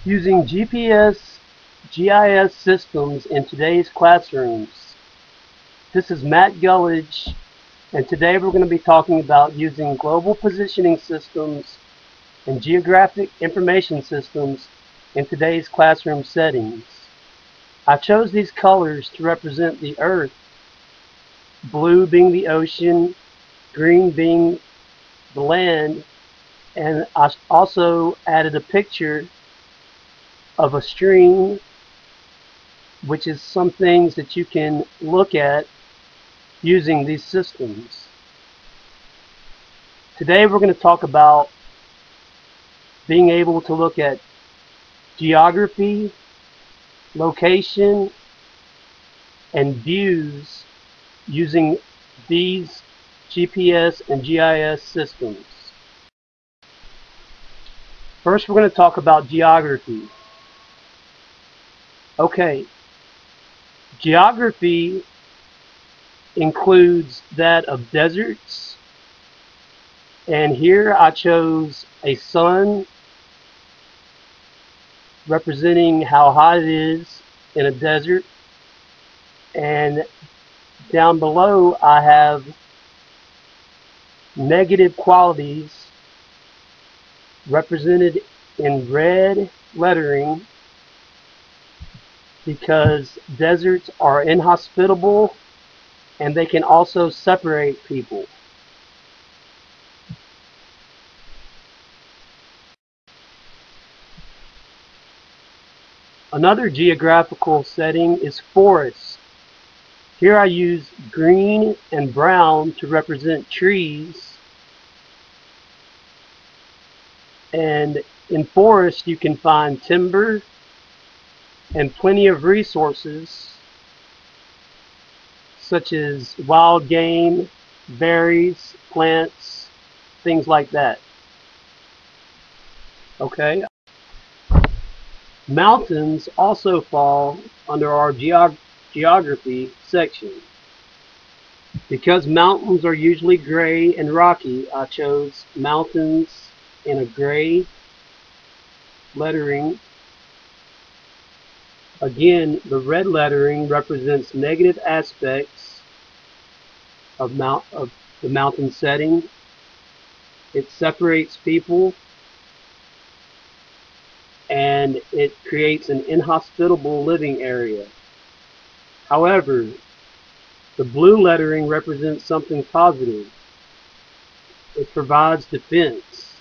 Using GPS GIS systems in today's classrooms. This is Matt Gullidge, and today we're going to be talking about using global positioning systems and geographic information systems in today's classroom settings. I chose these colors to represent the Earth, blue being the ocean, green being the land, and I also added a picture of a stream, which is some things that you can look at using these systems. Today we're going to talk about being able to look at geography, location, and views using these GPS and GIS systems. First, we're going to talk about geography. Okay, geography includes that of deserts, and here I chose a sun representing how hot it is in a desert, and down below I have negative qualities represented in red lettering because deserts are inhospitable and they can also separate people. Another geographical setting is forest. Here I use green and brown to represent trees, and in forest you can find timber and plenty of resources such as wild game, berries, plants, things like that. Okay. Mountains also fall under our geography section. Because mountains are usually gray and rocky, I chose mountains in a gray lettering. Again, the red lettering represents negative aspects of the mountain setting. It separates people and it creates an inhospitable living area. However, the blue lettering represents something positive. It provides defense.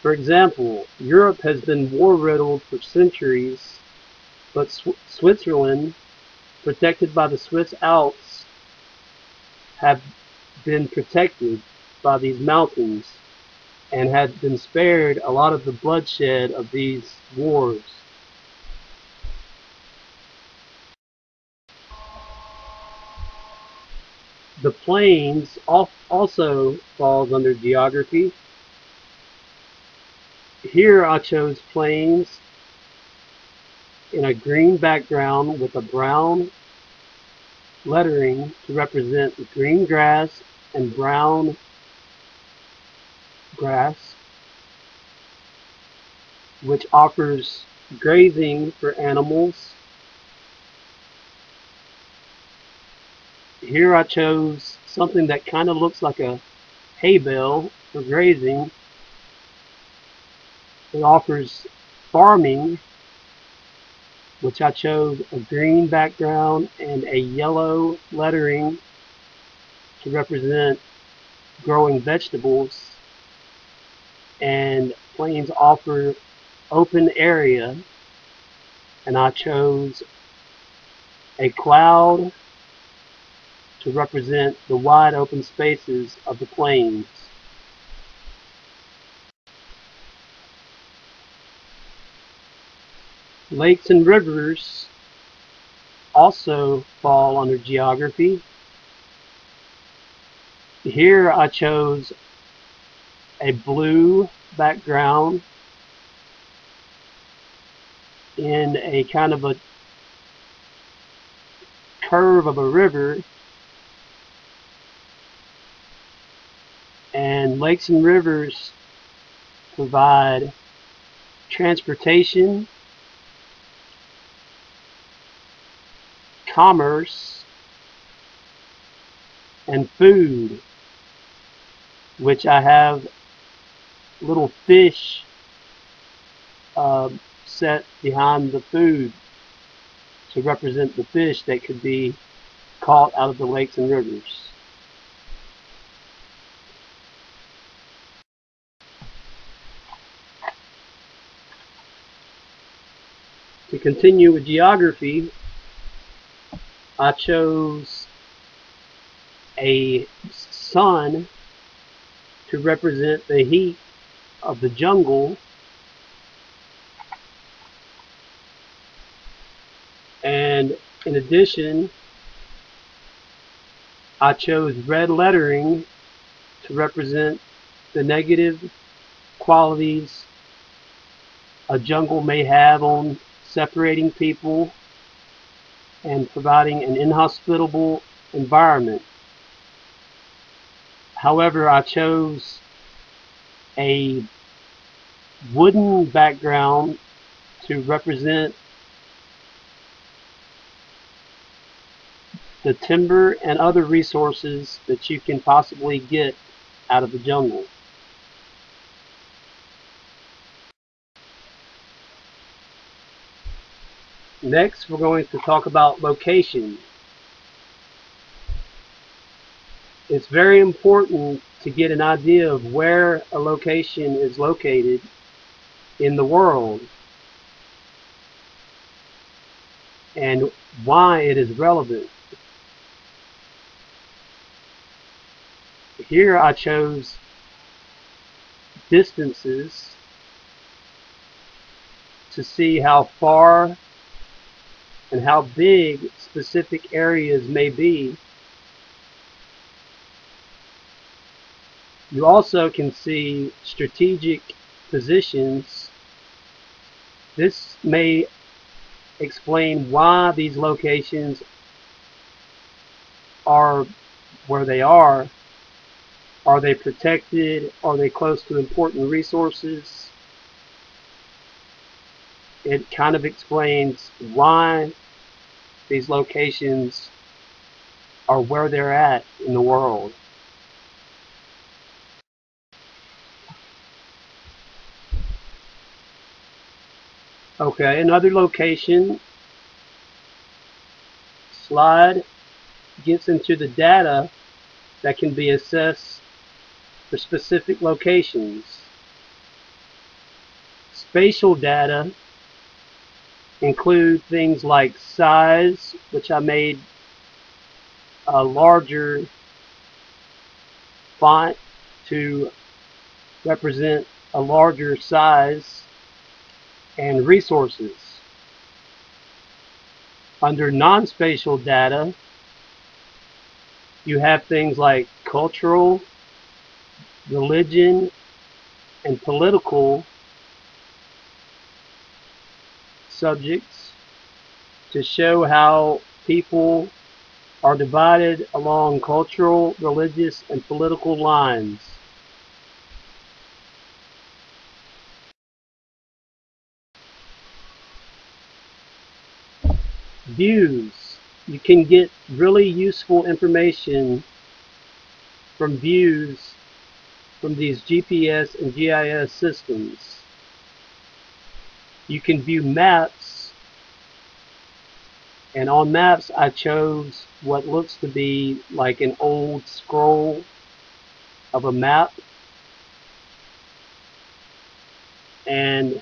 For example, Europe has been war-riddled for centuries, but Switzerland, protected by the Swiss Alps, have been protected by these mountains and had been spared a lot of the bloodshed of these wars. The plains also falls under geography. Here I chose plains in a green background with a brown lettering to represent the green grass and brown grass, which offers grazing for animals. Here I chose something that kind of looks like a hay bale for grazing. It offers farming, which I chose a green background and a yellow lettering to represent growing vegetables. And plains offer open area, and I chose a cloud to represent the wide open spaces of the plains. Lakes and rivers also fall under geography. Here I chose a blue background in a kind of a curve of a river, and lakes and rivers provide transportation, commerce, and food, which I have little fish set behind the food to represent the fish that could be caught out of the lakes and rivers. To continue with geography, I chose a sun to represent the heat of the jungle, and in addition I chose red lettering to represent the negative qualities a jungle may have on separating people and providing an inhospitable environment. However, I chose a wooden background to represent the timber and other resources that you can possibly get out of the jungle. Next, we're going to talk about location. It's very important to get an idea of where a location is located in the world and why it is relevant. Here I chose distances to see how far and how big specific areas may be. You also can see strategic positions. This may explain why these locations are where they are. Are they protected? Are they close to important resources? It kind of explains why these locations are where they're at in the world. Okay, another location slide gets into the data that can be assessed for specific locations. Spatial data include things like size, which I made a larger font to represent a larger size, and resources. Under non-spatial data, you have things like cultural, religion, and political subjects to show how people are divided along cultural, religious, and political lines. Views. You can get really useful information from views from these GPS and GIS systems. You can view maps, and on maps I chose what looks to be like an old scroll of a map, and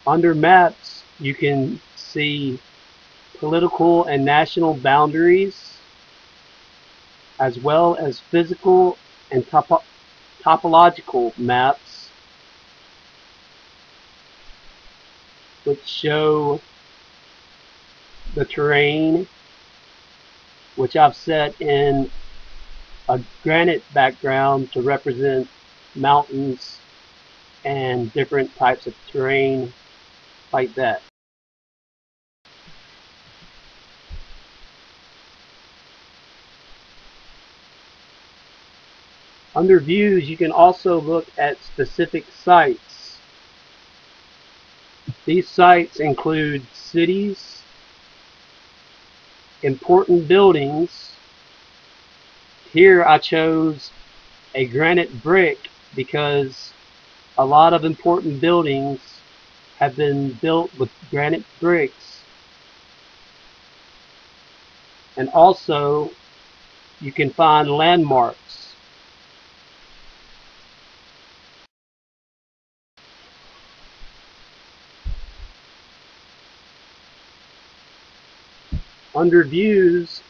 under maps you can see political and national boundaries, as well as physical and topological maps, which show the terrain, which I've set in a granite background to represent mountains and different types of terrain like that. Under views, you can also look at specific sites. These sites include cities, important buildings. Here I chose a granite brick because a lot of important buildings have been built with granite bricks. And also you can find landmarks. Under views,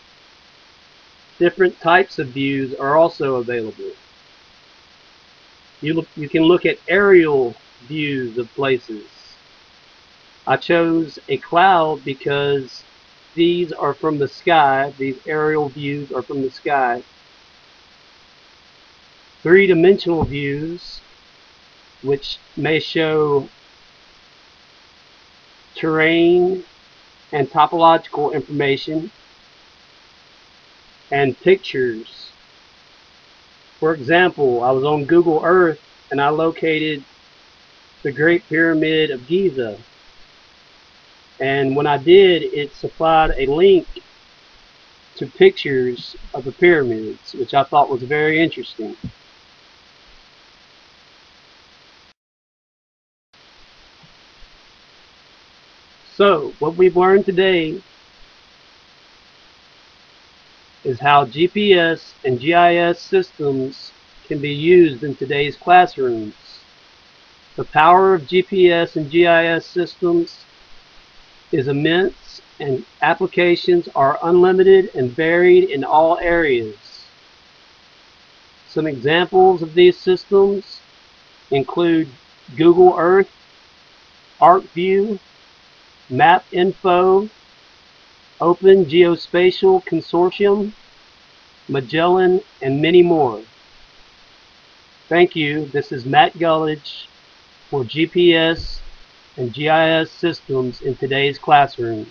different types of views are also available. You can look at aerial views of places. I chose a cloud because these are from the sky. These aerial views are from the sky. Three-dimensional views, which may show terrain and topological information, and pictures. For example, I was on Google Earth and I located the Great Pyramid of Giza. And when I did, it supplied a link to pictures of the pyramids, which I thought was very interesting. So, what we've learned today is how GPS and GIS systems can be used in today's classrooms. The power of GPS and GIS systems is immense, and applications are unlimited and varied in all areas. Some examples of these systems include Google Earth, ArcView, MapInfo, Open Geospatial Consortium, Magellan, and many more. Thank you. This is Matt Gulledge for GPS and GIS systems in today's classrooms.